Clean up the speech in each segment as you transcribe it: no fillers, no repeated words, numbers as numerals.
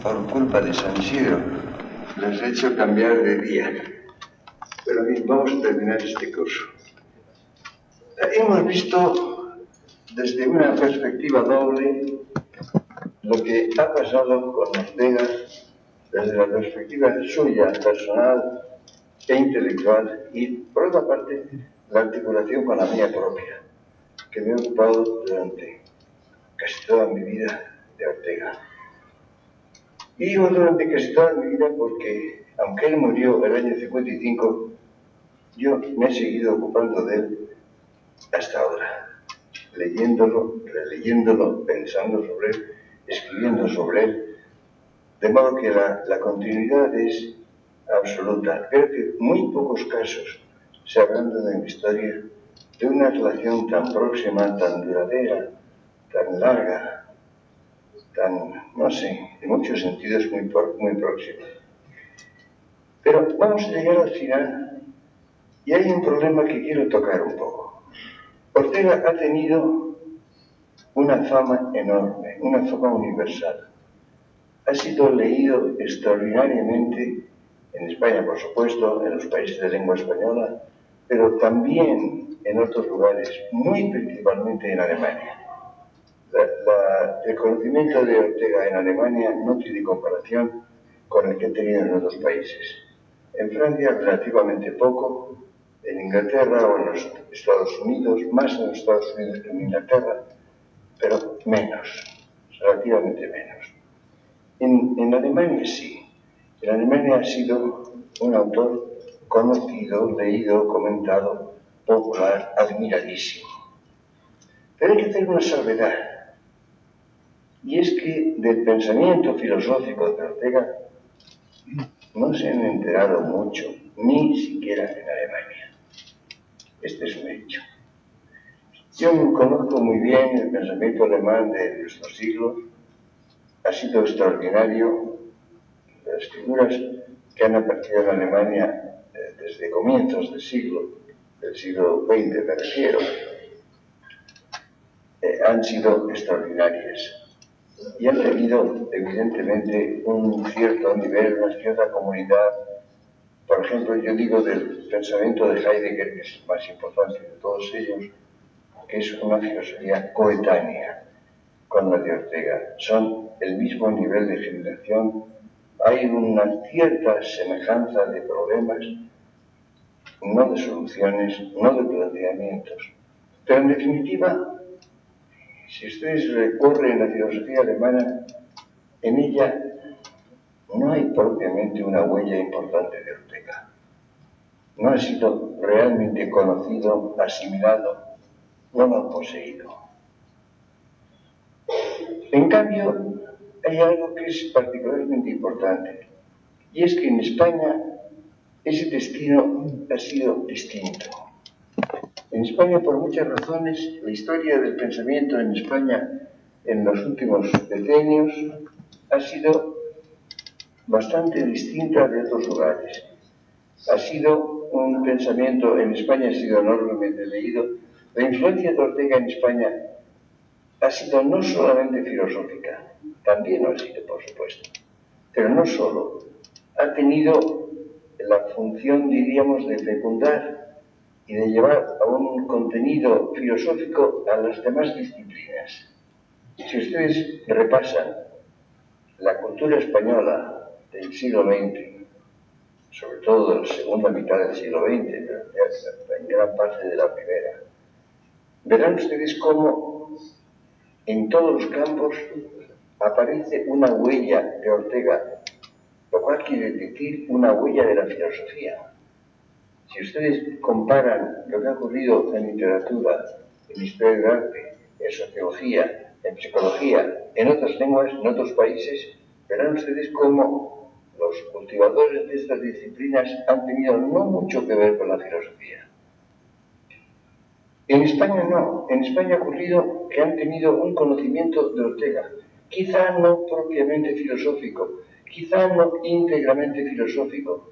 por culpa de San Isidro. Les he hecho cambiar de día. Pero bien, vamos a terminar este curso. Hemos visto desde una perspectiva doble lo que ha pasado con Ortega desde la perspectiva suya, personal e intelectual, y por otra parte la articulación con la mía propia, que me he ocupado durante casi toda mi vida de Ortega. Y digo durante casi toda mi vida porque, aunque él murió el año 55, yo me he seguido ocupando de él hasta ahora, leyéndolo, releyéndolo, pensando sobre él, escribiendo sobre él, de modo que la continuidad es absoluta. Creo que muy pocos casos se habrán dado en la historia de una relación tan próxima, tan duradera, tan larga, tan, no sé, en muchos sentidos muy próxima. Pero vamos a llegar al final y hay un problema que quiero tocar un poco. Ortega ha tenido una fama enorme, una fama universal. Ha sido leído extraordinariamente en España, por supuesto, en los países de lengua española, pero también en otros lugares, muy principalmente en Alemania. El conocimiento de Ortega en Alemania no tiene comparación con el que he tenido en otros países. En Francia, relativamente poco, en Inglaterra o en los Estados Unidos, más en los Estados Unidos que en Inglaterra, pero menos, relativamente menos. En Alemania sí. En Alemania ha sido un autor conocido, leído, comentado, popular, admiradísimo. Pero hay que hacer una salvedad. Y es que del pensamiento filosófico de Ortega no se han enterado mucho, ni siquiera en Alemania. Este es un hecho. Yo conozco muy bien el pensamiento alemán de nuestros siglos. Ha sido extraordinario. Las figuras que han aparecido en Alemania desde comienzos del siglo XX me refiero, han sido extraordinarias y han tenido evidentemente un cierto nivel, una cierta comunidad. Por ejemplo, yo digo del pensamiento de Heidegger, que es el más importante de todos ellos, que es una filosofía coetánea con la de Ortega. Son el mismo nivel de generación. Hay una cierta semejanza de problemas, no de soluciones, no de planteamientos. Pero en definitiva, si ustedes recorren la filosofía alemana, en ella no hay propiamente una huella importante de Ortega. No ha sido realmente conocido, asimilado, no lo ha poseído. En cambio, hay algo que es particularmente importante, y es que en España ese destino ha sido distinto. En España, por muchas razones, la historia del pensamiento en España en los últimos decenios ha sido bastante distinta de otros lugares. Ha sido un pensamiento, en España ha sido enormemente leído. La influencia de Ortega en España ha sido no solamente filosófica, también lo ha sido, por supuesto, pero no solo. Ha tenido la función, diríamos, de fecundar y de llevar a un contenido filosófico a las demás disciplinas. Si ustedes repasan la cultura española del siglo XX, sobre todo de la segunda mitad del siglo XX, pero en gran parte de la primera, verán ustedes cómo en todos los campos aparece una huella de Ortega, lo cual quiere decir una huella de la filosofía. Si ustedes comparan lo que ha ocurrido en literatura, en historia del arte, en sociología, en psicología, en otras lenguas, en otros países, verán ustedes cómo los cultivadores de estas disciplinas han tenido no mucho que ver con la filosofía. En España no. En España ha ocurrido que han tenido un conocimiento de Ortega, quizá no propiamente filosófico, quizá no íntegramente filosófico,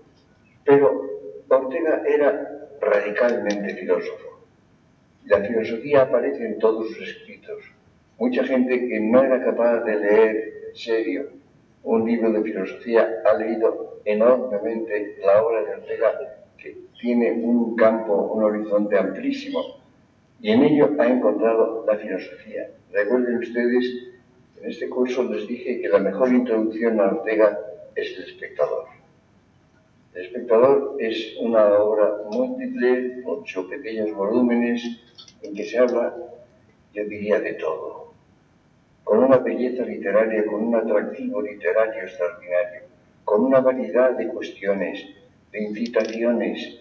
pero Ortega era radicalmente filósofo. La filosofía aparece en todos sus escritos. Mucha gente que no era capaz de leer en serio un libro de filosofía, ha leído enormemente la obra de Ortega, que tiene un campo, un horizonte amplísimo, y en ello ha encontrado la filosofía. Recuerden ustedes, en este curso les dije que la mejor introducción a Ortega es El espectador. El espectador es una obra múltiple, 8 pequeños volúmenes, en que se habla, yo diría, de todo, con una belleza literaria, con un atractivo literario extraordinario, con una variedad de cuestiones, de incitaciones,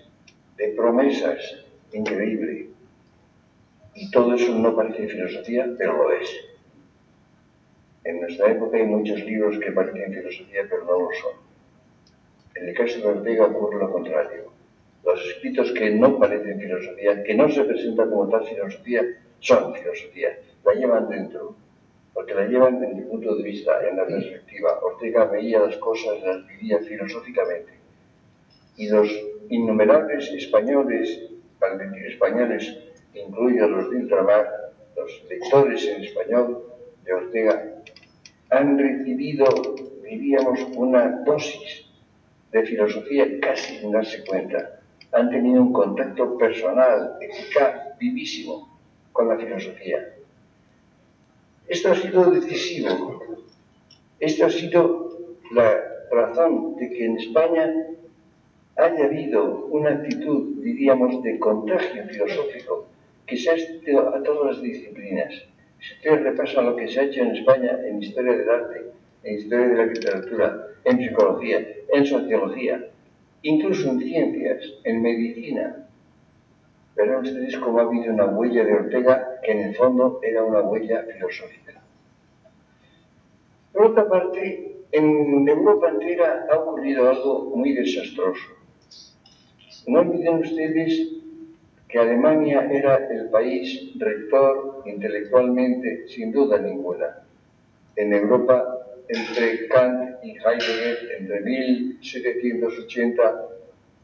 de promesas increíble. Y todo eso no parece filosofía, pero lo es. En nuestra época hay muchos libros que parecen filosofía, pero no lo son. En el caso de Ortega ocurre lo contrario. Los escritos que no parecen filosofía, que no se presentan como tal filosofía, son filosofía. La llevan dentro, porque la llevan desde el punto de vista, en la perspectiva. Ortega veía las cosas, las vivía filosóficamente. Y los innumerables españoles, al decir españoles, incluidos los de ultramar, los lectores en español de Ortega, han recibido, diríamos, una dosis de filosofía casi sin darse cuenta. Han tenido un contacto personal, eficaz, vivísimo con la filosofía. Esto ha sido decisivo. Esta ha sido la razón de que en España haya habido una actitud, diríamos, de contagio filosófico que se ha extendido a todas las disciplinas. Si ustedes repasan lo que se ha hecho en España en historia del arte, en historia de la literatura, en psicología, en sociología, incluso en ciencias, en medicina, verán ustedes cómo ha habido una huella de Ortega que en el fondo era una huella filosófica. Por otra parte, en Europa entera ha ocurrido algo muy desastroso. No olviden ustedes que Alemania era el país rector intelectualmente, sin duda ninguna, en Europa, entre Kant y Heidegger, entre 1780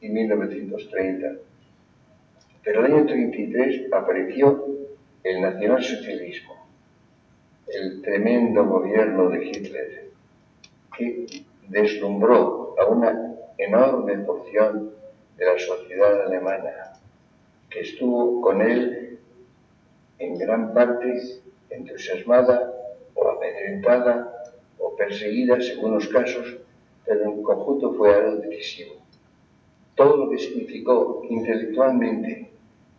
y 1930. Pero el año 33 apareció el nacionalsocialismo, el tremendo gobierno de Hitler, que deslumbró a una enorme porción de la sociedad alemana, que estuvo con él en gran parte entusiasmada o amedrentada o perseguida según los casos, pero en conjunto fue algo decisivo. Todo lo que significó intelectualmente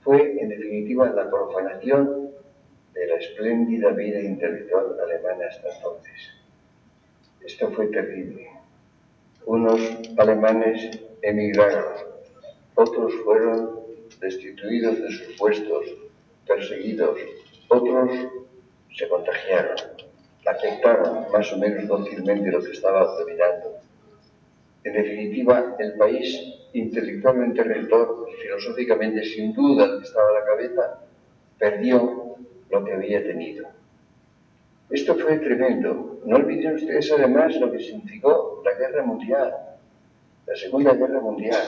fue, en definitiva, la profanación de la espléndida vida intelectual alemana hasta entonces. Esto fue terrible. Unos alemanes emigraron, otros fueron destituidos de sus puestos, perseguidos, otros se contagiaron, aceptaron más o menos dócilmente lo que estaba dominando. En definitiva, el país intelectualmente rector, filosóficamente sin duda el que estaba a la cabeza, perdió lo que había tenido. Esto fue tremendo. No olviden ustedes además lo que significó la Guerra Mundial, la Segunda Guerra Mundial,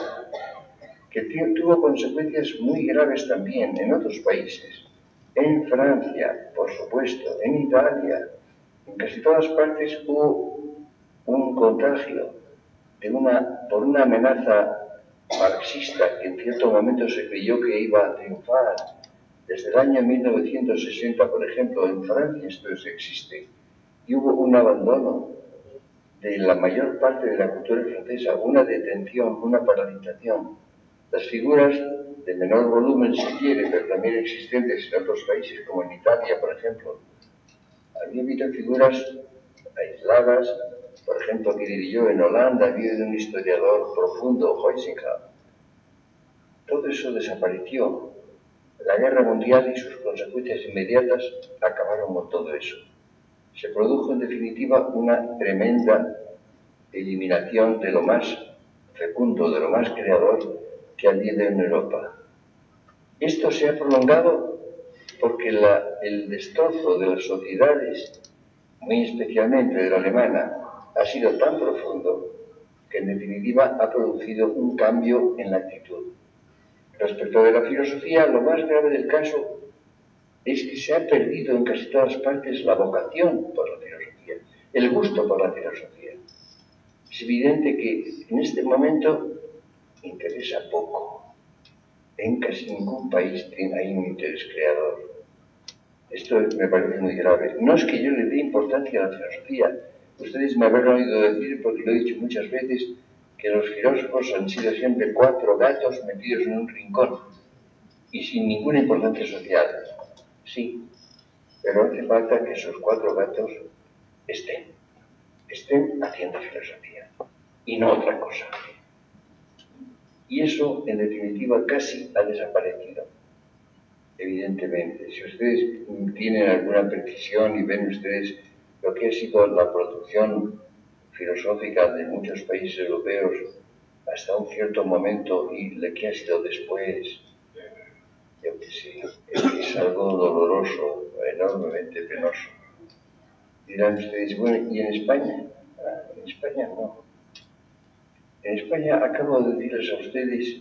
que tuvo consecuencias muy graves también en otros países. En Francia, por supuesto, en Italia, en casi todas partes hubo un contagio por una amenaza marxista que en cierto momento se creyó que iba a triunfar. Desde el año 1960, por ejemplo, en Francia esto existe, y hubo un abandono de la mayor parte de la cultura francesa, una detención, una paralización. Las figuras de menor volumen, si quiere, pero también existentes en otros países, como en Italia, por ejemplo, había habido figuras aisladas, por ejemplo, aquí diré yo, en Holanda había habido un historiador profundo, Huizinga. Todo eso desapareció. La Guerra Mundial y sus consecuencias inmediatas acabaron con todo eso. Se produjo, en definitiva, una tremenda eliminación de lo más fecundo, de lo más creador que había en Europa. Esto se ha prolongado porque el destrozo de las sociedades, muy especialmente de la alemana, ha sido tan profundo que en definitiva ha producido un cambio en la actitud. Respecto de la filosofía, lo más grave del caso es que se ha perdido en casi todas partes la vocación por la filosofía. el gusto por la filosofía. Es evidente que en este momento interesa poco. En casi ningún país hay un interés creador. Esto me parece muy grave. No es que yo le dé importancia a la filosofía. Ustedes me habrán oído decir, porque lo he dicho muchas veces, que los filósofos han sido siempre 4 gatos metidos en un rincón y sin ninguna importancia social. Sí, pero hace falta que esos 4 gatos estén haciendo filosofía y no otra cosa. Y eso, en definitiva, casi ha desaparecido. Evidentemente, si ustedes tienen alguna precisión y ven ustedes lo que ha sido la producción filosófica de muchos países europeos hasta un cierto momento y lo que ha sido después, yo qué sé, es algo doloroso, enormemente penoso. Dirán ustedes, bueno, ¿y en España? En España no. En España acabo de decirles a ustedes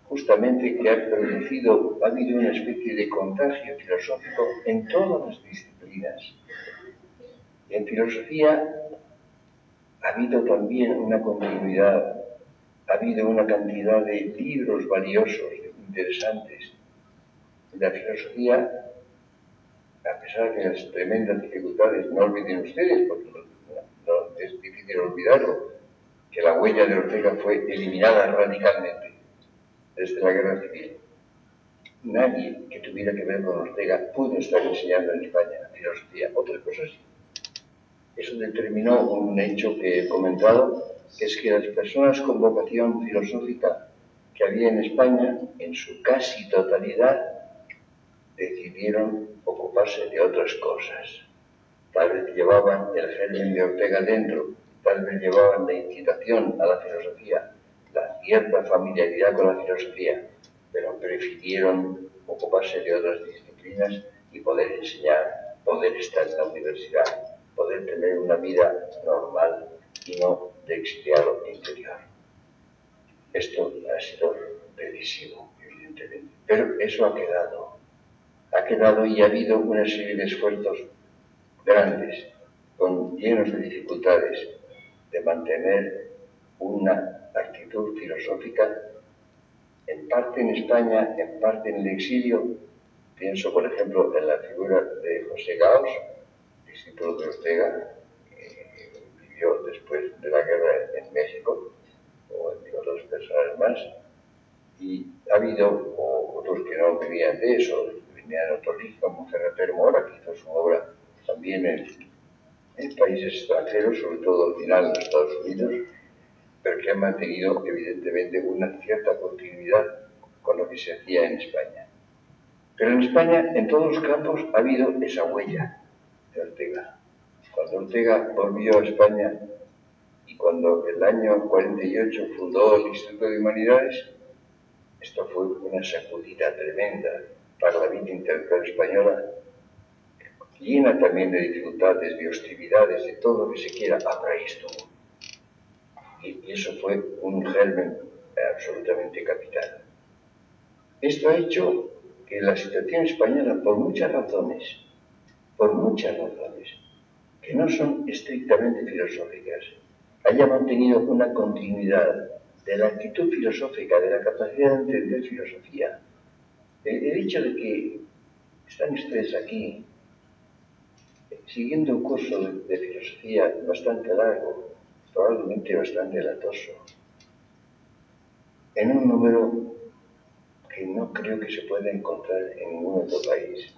justamente que ha habido una especie de contagio filosófico en todas las disciplinas. En filosofía ha habido también una continuidad, ha habido una cantidad de libros valiosos, interesantes. La filosofía, a pesar de las tremendas dificultades, no olviden ustedes, porque no es difícil olvidarlo, que la huella de Ortega fue eliminada radicalmente desde la Guerra Civil. Nadie que tuviera que ver con Ortega pudo estar enseñando en España filosofía. Otra cosa sí. Eso determinó un hecho que he comentado, que es que las personas con vocación filosófica que había en España, en su casi totalidad, decidieron ocuparse de otras cosas. Tal vez llevaban el germen de Ortega dentro, tal vez llevaban la incitación a la filosofía, la cierta familiaridad con la filosofía, pero prefirieron ocuparse de otras disciplinas y poder enseñar, poder estar en la universidad, poder tener una vida normal y no de exiliado interior. Esto ha sido decisivo, evidentemente, pero eso ha quedado y ha habido una serie de esfuerzos grandes, llenos de dificultades, de mantener una actitud filosófica, en parte en España, en parte en el exilio. Pienso, por ejemplo, en la figura de José Gaos, discípulo de Ortega, que vivió después de la guerra en México, o entre otras personas más, y ha habido otros que no vivían de eso, que venían de otro origen, como Ferrer Mora, que hizo su obra también en países extranjeros, sobre todo al final en Estados Unidos, pero que han mantenido evidentemente una cierta continuidad con lo que se hacía en España. Pero en España, en todos los campos, ha habido esa huella de Ortega. Cuando Ortega volvió a España y cuando el año 48 fundó el Instituto de Humanidades, esto fue una sacudida tremenda para la vida intelectual española, llena también de dificultades, de hostilidades, de todo lo que se quiera. Por ahí estuvo. Y eso fue un germen absolutamente capital. Esto ha hecho que la situación española, por muchas razones, que no son estrictamente filosóficas, haya mantenido una continuidad de la actitud filosófica, de la capacidad de entender filosofía. El hecho de que están ustedes aquí siguiendo un curso de filosofía bastante largo, probablemente bastante latoso, en un número que no creo que se pueda encontrar en ningún otro país.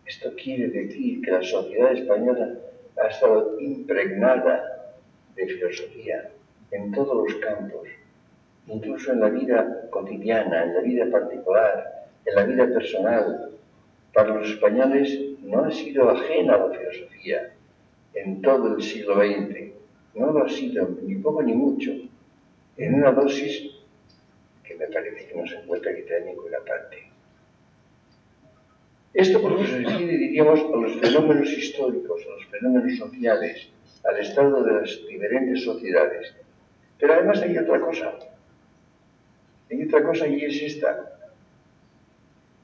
Esto quiere decir que la sociedad española ha estado impregnada de filosofía en todos los campos, incluso en la vida cotidiana, en la vida particular, en la vida personal. Para los españoles no ha sido ajena a la filosofía en todo el siglo XX. No lo ha sido ni poco ni mucho, en una dosis que me parece que no se encuentra quizá en ninguna parte. Esto por eso se refiere, diríamos, a los fenómenos históricos, a los fenómenos sociales, al estado de las diferentes sociedades. Pero además hay otra cosa. Hay otra cosa y es esta.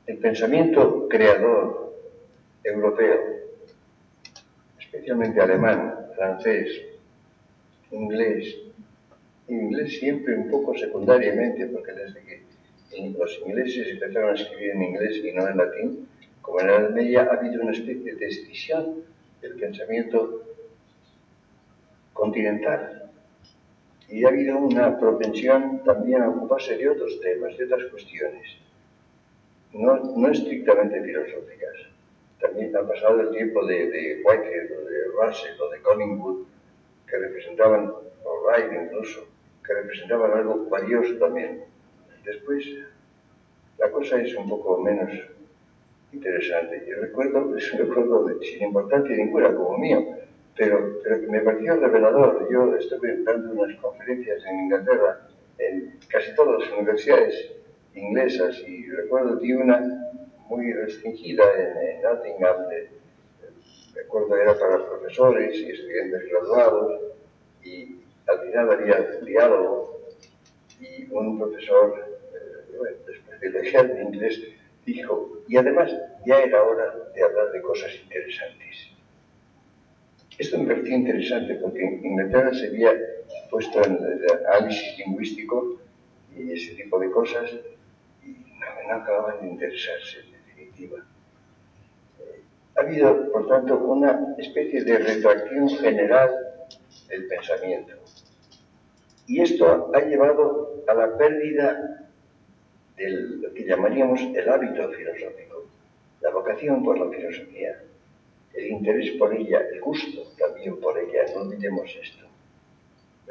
El pensamiento creador europeo, especialmente alemán, francés, inglés siempre un poco secundariamente, porque desde que los ingleses empezaron a escribir en inglés y no en latín, como en la Edad Media ha habido una especie de escisión del pensamiento continental. Y ha habido una propensión también a ocuparse de otros temas, de otras cuestiones, no estrictamente filosóficas. También ha pasado el tiempo de Whitehead, o de Russell, o de Collingwood, que representaban, o Wright incluso, que representaban algo valioso también. Después, la cosa es un poco menos interesante. Yo recuerdo, es un recuerdo sin importancia ninguna como mío, pero que me pareció revelador. Yo estuve dando unas conferencias en Inglaterra, en casi todas las universidades inglesas, y recuerdo que una muy restringida en Nottingham, recuerdo era para profesores y estudiantes graduados, y al final había diálogo, y un profesor, después de leer en inglés, dijo, y además ya era hora de hablar de cosas interesantes. Esto me pareció interesante porque en Inglaterra se había puesto en el análisis lingüístico y ese tipo de cosas y no acababan de interesarse, en definitiva. Ha habido, por tanto, una especie de retracción general del pensamiento. Y esto ha llevado a la pérdida de lo que llamaríamos el hábito filosófico, la vocación por la filosofía, el interés por ella, el gusto también por ella, no olvidemos esto.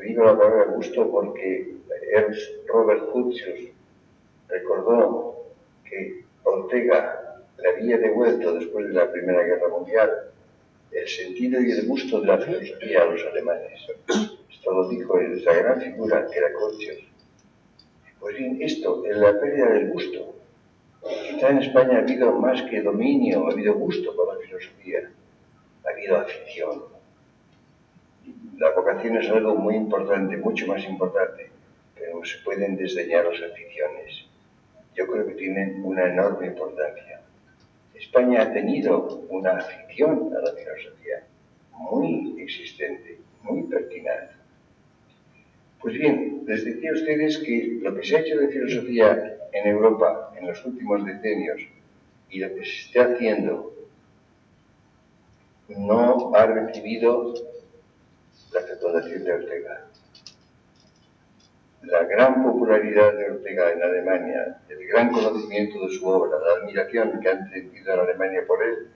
Digo la palabra gusto porque Robert Curtius recordó que Ortega le había devuelto después de la Primera Guerra Mundial el sentido y el gusto de la filosofía a los alemanes. Esto lo dijo esa gran figura que era Curtius. Pues bien, esto, en la pérdida del gusto. Quizá en España ha habido más que dominio, ha habido gusto por la filosofía, ha habido afición. La vocación es algo muy importante, mucho más importante, pero no se pueden desdeñar las aficiones. Yo creo que tienen una enorme importancia. España ha tenido una afición a la filosofía muy existente, muy pertinaz. Pues bien, les decía a ustedes que lo que se ha hecho de filosofía en Europa en los últimos decenios y lo que se está haciendo no ha recibido la fecundación de Ortega. La gran popularidad de Ortega en Alemania, el gran conocimiento de su obra, la admiración que han sentido en Alemania por él,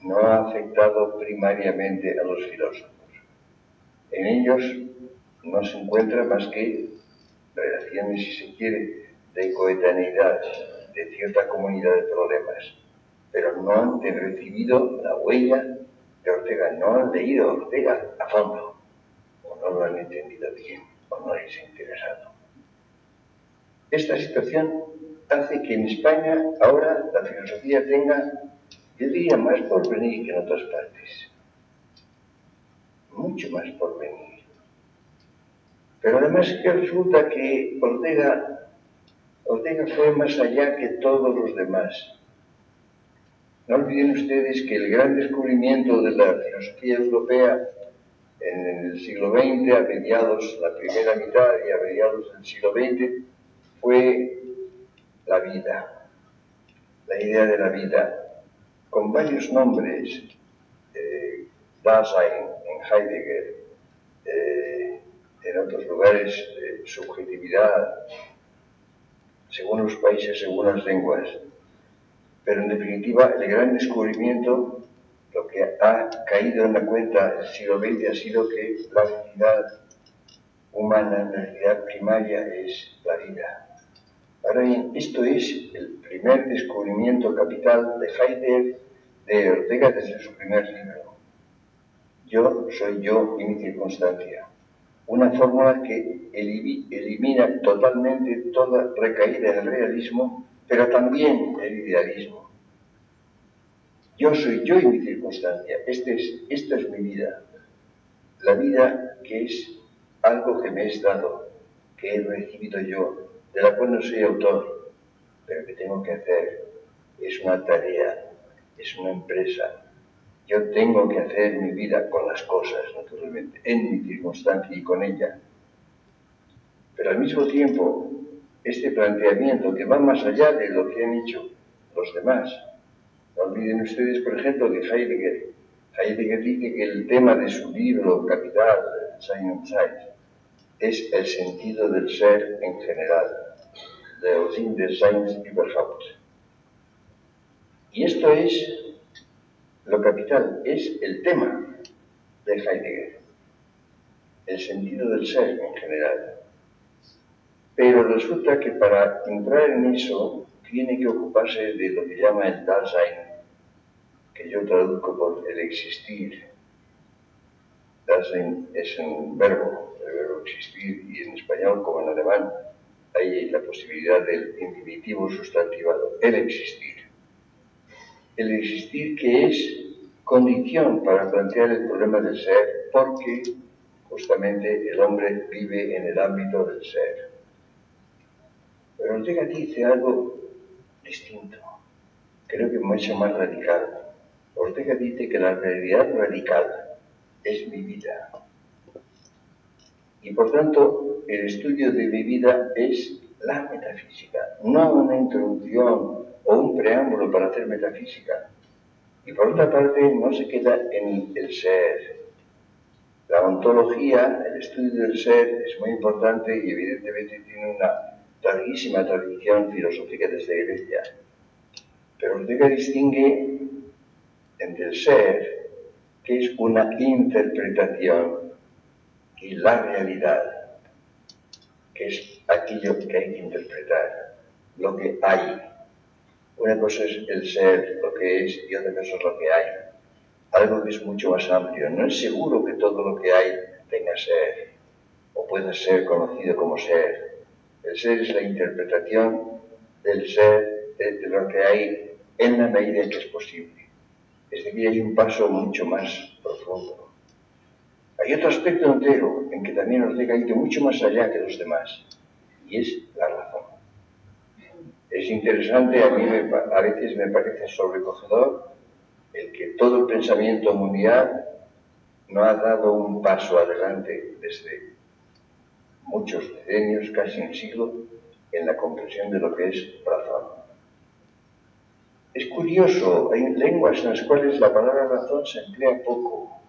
no ha afectado primariamente a los filósofos. En ellos no se encuentra más que relaciones, si se quiere, de coetaneidad, de cierta comunidad de problemas, pero no han recibido la huella de Ortega, no han leído a Ortega a fondo, o no lo han entendido bien, o no les ha interesado. Esta situación hace que en España ahora la filosofía tenga, yo diría, más porvenir que en otras partes. Mucho más porvenir. Pero además que resulta que Ortega fue más allá que todos los demás. No olviden ustedes que el gran descubrimiento de la filosofía europea en el siglo XX, a mediados, la primera mitad y a mediados del siglo XX, fue la vida, la idea de la vida, con varios nombres, Dasein en Heidegger, en otros lugares, subjetividad, según los países, según las lenguas. Pero en definitiva, el gran descubrimiento, lo que ha caído en la cuenta del siglo XX ha sido que la realidad humana, la realidad primaria es la vida. Ahora bien, esto es el primer descubrimiento capital de Heidegger, de Ortega desde su primer libro. Yo soy yo y mi circunstancia. Una fórmula que elimina totalmente toda recaída en el realismo, pero también el idealismo. Yo soy yo y mi circunstancia. Esta es mi vida. La vida que es algo que me es dado, que he recibido yo, de la cual no soy autor, pero que tengo que hacer. Es una tarea, es una empresa. Yo tengo que hacer mi vida con las cosas, naturalmente, en mi circunstancia y con ella. Pero al mismo tiempo, este planteamiento que va más allá de lo que han hecho los demás. No olviden ustedes, por ejemplo, de Heidegger. Heidegger dice que el tema de su libro Capital, Sein und Zeit, es el sentido del ser en general, del Sinn des Seins überhaupt. Y esto es lo capital, es el tema de Heidegger, el sentido del ser en general. Pero resulta que para entrar en eso tiene que ocuparse de lo que llama el Dasein, que yo traduzco por el existir. Dasein es un verbo, el verbo existir, y en español como en alemán hay la posibilidad del infinitivo sustantivado, el existir. El existir que es condición para plantear el problema del ser, porque justamente el hombre vive en el ámbito del ser. Pero Ortega dice algo distinto, creo que mucho más radical. Ortega dice que la realidad radical es mi vida. Y por tanto, el estudio de mi vida es la metafísica, no una introducción o un preámbulo para hacer metafísica. Y por otra parte, no se queda en el ser. La ontología, el estudio del ser, es muy importante y evidentemente tiene una larguísima tradición filosófica desde Grecia. Pero Ortega distingue entre el ser, que es una interpretación, y la realidad, que es aquello que hay que interpretar, lo que hay. Una cosa es el ser, lo que es, y otra cosa es lo que hay. Algo que es mucho más amplio. No es seguro que todo lo que hay tenga ser, o pueda ser conocido como ser. El ser es la interpretación del ser, de lo que hay, en la medida en que es posible. Es decir, hay un paso mucho más profundo. Hay otro aspecto entero en que también Ortega ha ido mucho más allá que los demás, y es la razón. Es interesante, a veces me parece sobrecogedor el que todo el pensamiento mundial no ha dado un paso adelante desde muchos decenios, casi un siglo, en la comprensión de lo que es razón. Es curioso, hay lenguas en las cuales la palabra razón se emplea poco.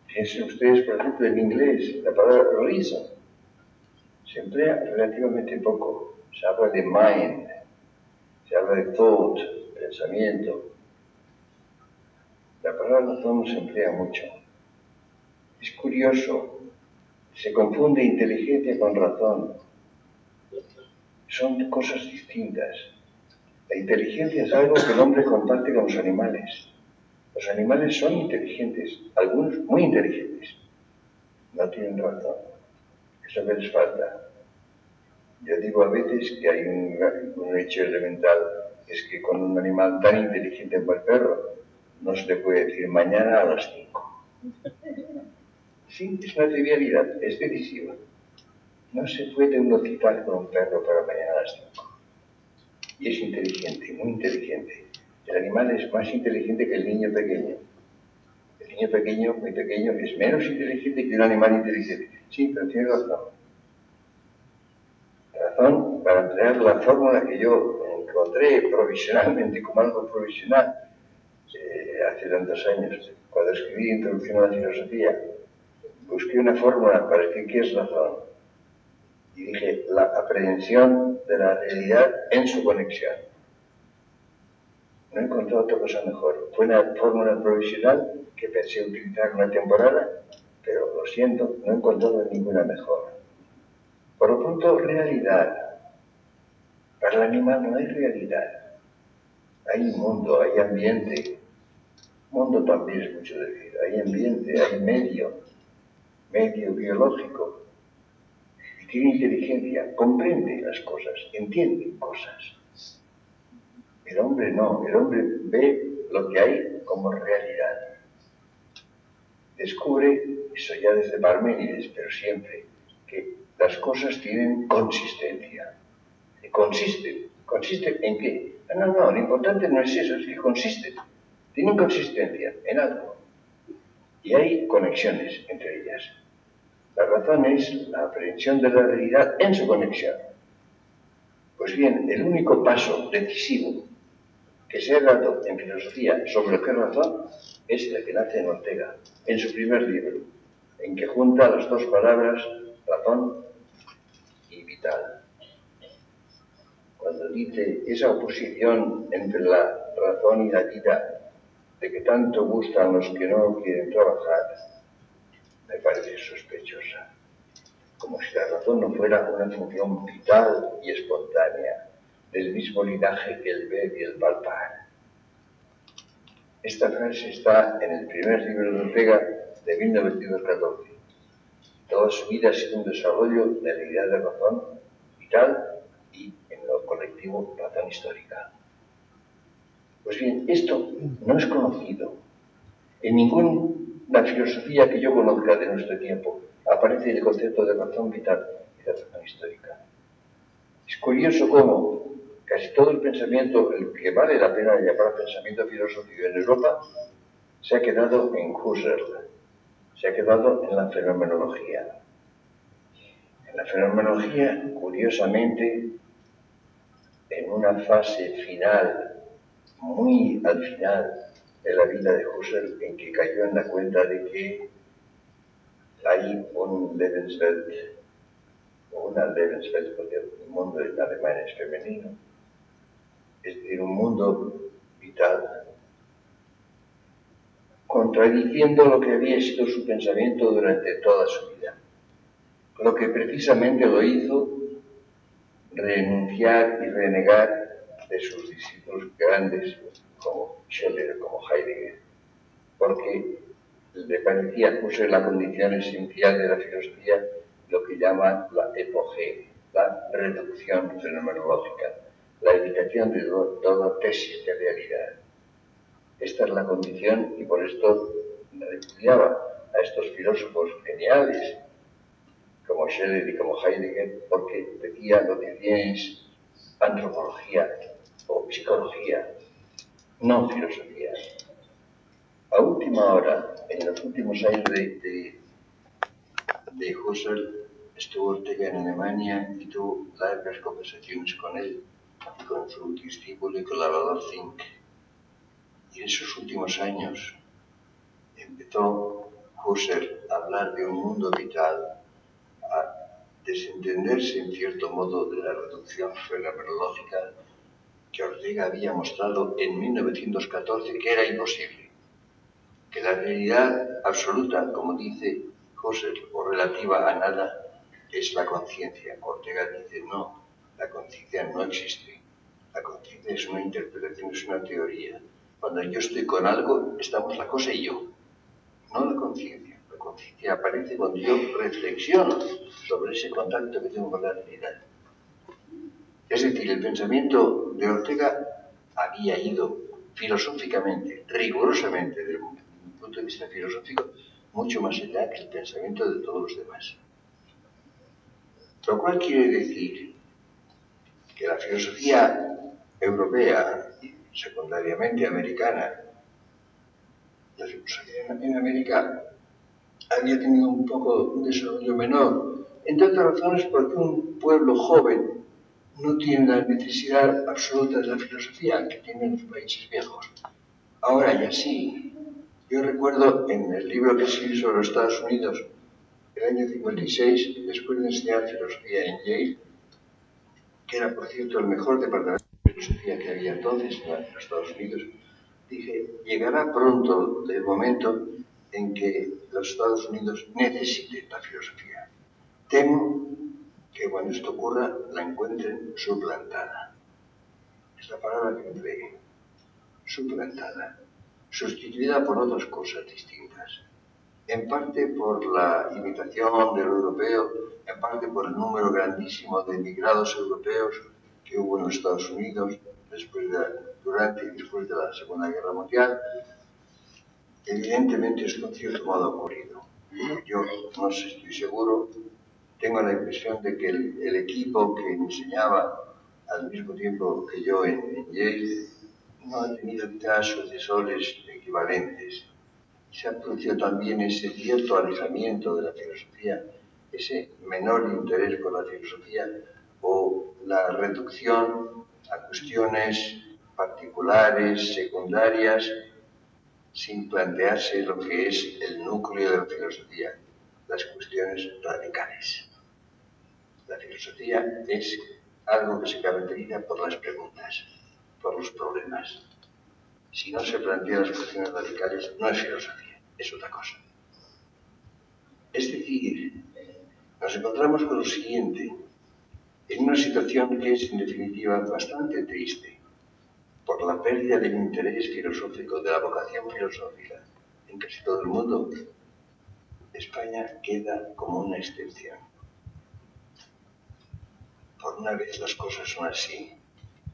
Piensen ustedes, por ejemplo, en inglés, la palabra reason se emplea relativamente poco. Se habla de mind, se habla de thought, pensamiento. La palabra razón no se emplea mucho. Es curioso, se confunde inteligencia con razón. Son cosas distintas. La inteligencia es algo que el hombre comparte con los animales. Los animales son inteligentes, algunos muy inteligentes. No tienen razón. Eso les falta. Yo digo a veces que hay un hecho elemental, es que con un animal tan inteligente como el perro, no se le puede decir mañana a las 5. Sí, es una trivialidad, es decisiva. No se puede uno citar con un perro para mañana a las 5. Y es inteligente, muy inteligente. El animal es más inteligente que el niño pequeño. El niño pequeño, muy pequeño, es menos inteligente que un animal inteligente. Sí, pero tiene razón. Razón para emplear la fórmula que yo encontré provisionalmente como algo provisional hace tantos años. Cuando escribí Introducción a la Filosofía, busqué una fórmula para decir qué es razón. Y dije, la aprehensión de la realidad en su conexión. No he encontrado otra cosa mejor. Fue una fórmula provisional que pensé utilizar una temporada, pero lo siento, no he encontrado ninguna mejor. Por lo pronto, realidad. Para el animal no hay realidad. Hay un mundo, hay ambiente. Mundo también es mucho decir. Hay ambiente, hay medio biológico. Y tiene inteligencia, comprende las cosas, entiende cosas. El hombre no, el hombre ve lo que hay como realidad. Descubre, eso ya desde Parménides, pero siempre, que las cosas tienen consistencia. ¿Consisten en qué? No, lo importante no es eso, es que consisten. tienen consistencia en algo y hay conexiones entre ellas. La razón es la aprehensión de la realidad en su conexión. Pues bien, el único paso decisivo que se ha dado en filosofía sobre lo que es razón es el que nace en Ortega, en su primer libro, en que junta las dos palabras razón y vital. Cuando dice esa oposición entre la razón y la vida, de que tanto gustan los que no quieren trabajar, me parece sospechosa. Como si la razón no fuera una función vital y espontánea, del mismo linaje que el ver y el palpar. Esta frase está en el primer libro de Ortega de 1914. Toda su vida ha sido un desarrollo de la idea de razón vital y, en lo colectivo, razón histórica. Pues bien, esto no es conocido. En ninguna filosofía que yo conozca de nuestro tiempo aparece el concepto de razón vital y de razón histórica. Es curioso cómo casi todo el pensamiento, el que vale la pena llamar pensamiento filosófico en Europa, se ha quedado en Husserl, se ha quedado en la fenomenología. En la fenomenología, curiosamente, en una fase final, muy al final de la vida de Husserl, en que cayó en la cuenta de que hay un Lebenswelt, o una Lebenswelt, porque el mundo en alemán es femenino, es decir, un mundo vital, contradiciendo lo que había sido su pensamiento durante toda su vida. Lo que precisamente lo hizo renunciar y renegar de sus discípulos grandes como Schiller, como Heidegger, porque le parecía Husserl la condición esencial de la filosofía, lo que llama la epogee, la reducción fenomenológica, la evitación de toda tesis de realidad. Esta es la condición y por esto repudiaba a estos filósofos geniales como Schiller y como Heidegger, porque decía lo que es antropología o psicología, no filosofía. A última hora, en los últimos años de Husserl, estuvo Ortega en Alemania y tuvo largas conversaciones con él y con su discípulo y colaborador Fink. Y en esos últimos años empezó Husserl a hablar de un mundo vital, a desentenderse en cierto modo de la reducción fenomenológica que Ortega había mostrado en 1914 que era imposible, que la realidad absoluta, como dice Husserl, o relativa a nada, es la conciencia. Ortega dice no, la conciencia no existe. La conciencia es una interpretación, es una teoría. Cuando yo estoy con algo, estamos la cosa y yo, no la conciencia. La conciencia aparece cuando yo reflexiono sobre ese contacto que tengo con la realidad. Es decir, el pensamiento de Ortega había ido filosóficamente, rigurosamente, desde un punto de vista filosófico, mucho más allá que el pensamiento de todos los demás. Lo cual quiere decir que la filosofía europea y secundariamente americana, la filosofía en América había tenido un poco un desarrollo menor, entre otras razones porque un pueblo joven no tiene la necesidad absoluta de la filosofía que tienen los países viejos. Ahora ya sí. Yo recuerdo en el libro que escribí sobre los Estados Unidos, el año 56, después de enseñar filosofía en Yale, que era, por cierto, el mejor departamento de filosofía que había entonces en los Estados Unidos, dije, llegará pronto el momento en que los Estados Unidos necesiten la filosofía. Temo que cuando esto ocurra la encuentren suplantada. Es la palabra que empleé. Suplantada. Sustituida por otras cosas distintas. En parte por la imitación del europeo, en parte por el número grandísimo de emigrados europeos que hubo en los Estados Unidos durante y después de la Segunda Guerra Mundial. Evidentemente esto en cierto modo ha ocurrido. Yo no sé, estoy seguro, tengo la impresión de que el equipo que enseñaba al mismo tiempo que yo en Yale no ha tenido quizás sucesores equivalentes. Se ha producido también ese cierto alejamiento de la filosofía, ese menor interés por la filosofía o la reducción a cuestiones particulares, secundarias, sin plantearse lo que es el núcleo de la filosofía, las cuestiones radicales. La filosofía es algo que se caracteriza por las preguntas, por los problemas. Si no se plantean las cuestiones radicales, no es filosofía, es otra cosa. Es decir, nos encontramos con lo siguiente, en una situación que es, en definitiva, bastante triste, por la pérdida del interés filosófico, de la vocación filosófica en casi todo el mundo. España queda como una excepción. Por una vez las cosas son así.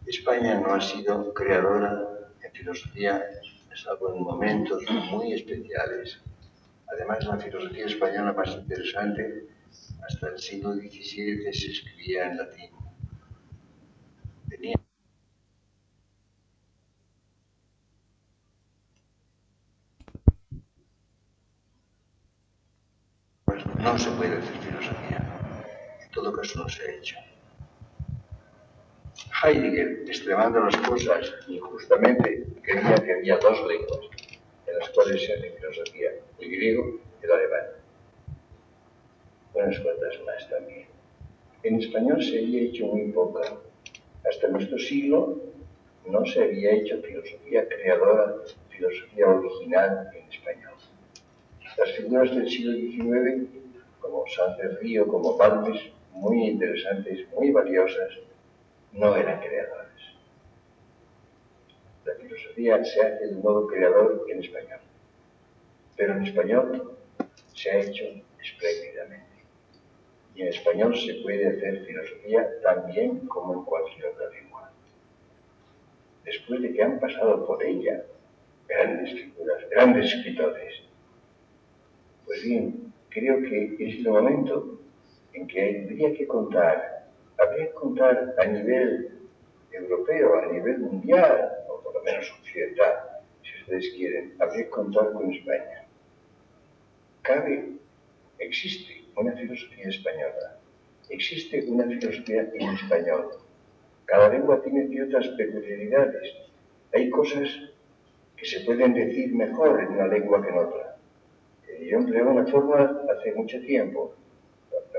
España no ha sido creadora en filosofía, salvo en momentos muy especiales. Además, la filosofía española más interesante, hasta el siglo XVII se escribía en latín. Pues no se puede hacer filosofía. En todo caso no se ha hecho. Heidegger, extremando las cosas injustamente, creía que había dos lenguas en las cuales se hace filosofía, el griego y el alemán. Unas cuantas más también. En español se había hecho muy poca. Hasta nuestro siglo no se había hecho filosofía creadora, filosofía original en español. Las figuras del siglo XIX, como Sanz del Río, como Balmes, muy interesantes, muy valiosas, no eran creadoras. La filosofía se hace de un modo creador en español, pero en español se ha hecho espléndidamente. Y en español se puede hacer filosofía también como en cualquier otra lengua. Después de que han pasado por ella grandes figuras, grandes escritores, pues bien, creo que es el momento en que habría que contar a nivel europeo, a nivel mundial, o por lo menos occidental, si ustedes quieren, habría que contar con España. Existe una filosofía española, existe una filosofía en español. Cada lengua tiene ciertas peculiaridades. Hay cosas que se pueden decir mejor en una lengua que en otra. Yo empleé una forma hace mucho tiempo.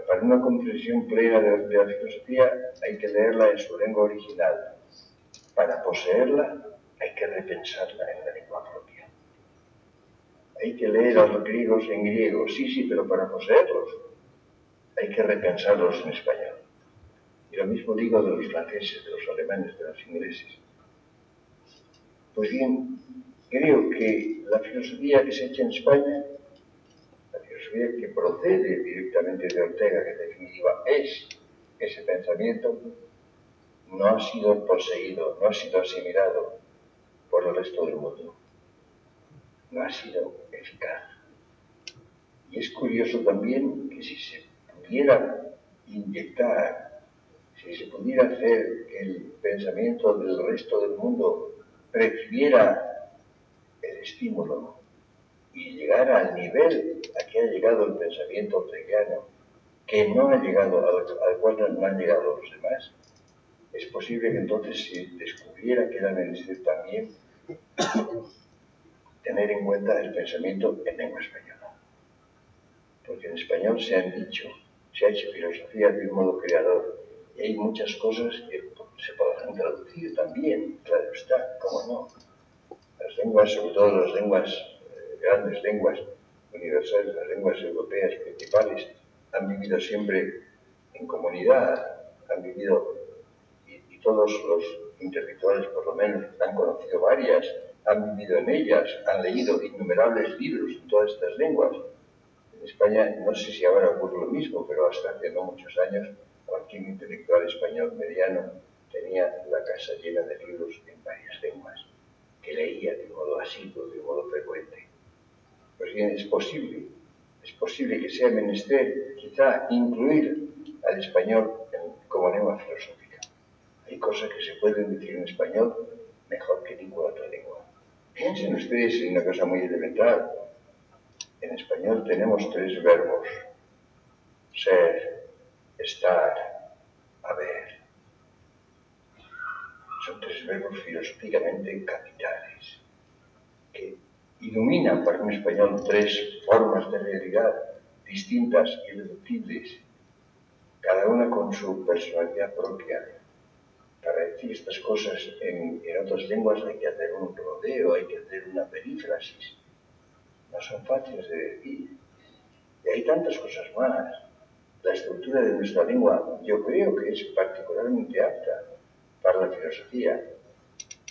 Para una comprensión plena de la filosofía hay que leerla en su lengua original. Para poseerla hay que repensarla en la lengua propia. Hay que leer a los griegos en griego, sí, pero para poseerlos hay que repensarlos en español. Y lo mismo digo de los franceses, de los alemanes, de los ingleses. Pues bien, creo que la filosofía que se echa en España, la filosofía que procede directamente de Ortega, que en definitiva es ese pensamiento, no ha sido poseído, no ha sido asimilado por el resto del mundo. No ha sido eficaz. Y es curioso también que si se pudiera inyectar, si se pudiera hacer que el pensamiento del resto del mundo recibiera el estímulo y llegara al nivel a que ha llegado el pensamiento orteguiano, que no ha llegado, al cual no han llegado los demás, es posible que entonces se descubriera que era necesario también tener en cuenta el pensamiento en lengua española. Porque en español se ha hecho filosofía de un modo creador, y hay muchas cosas que se podrán traducir también, claro está, cómo no. Las lenguas, sobre todo las lenguas, grandes lenguas universales, las lenguas europeas principales, han vivido siempre en comunidad, han vivido, y todos los intelectuales por lo menos han conocido varias, han vivido en ellas, han leído innumerables libros en todas estas lenguas. En España, no sé si ahora ocurre lo mismo, pero hasta hace no muchos años, cualquier intelectual español mediano tenía la casa llena de libros en varias lenguas, que leía de modo asiduo, de modo frecuente. Pues bien, es posible que sea menester quizá incluir al español como lengua filosófica. Hay cosas que se pueden decir en español mejor que ninguna otra lengua. Piensen ustedes en una cosa muy elemental. En español tenemos tres verbos: ser, estar, haber. Son tres verbos filosóficamente capitales que iluminan para un español tres formas de realidad distintas y irreductibles, cada una con su personalidad propia. Para decir estas cosas en otras lenguas hay que hacer un rodeo, hay que hacer una perífrasis. No son fáciles de decir. Y hay tantas cosas más. La estructura de nuestra lengua yo creo que es particularmente apta para la filosofía.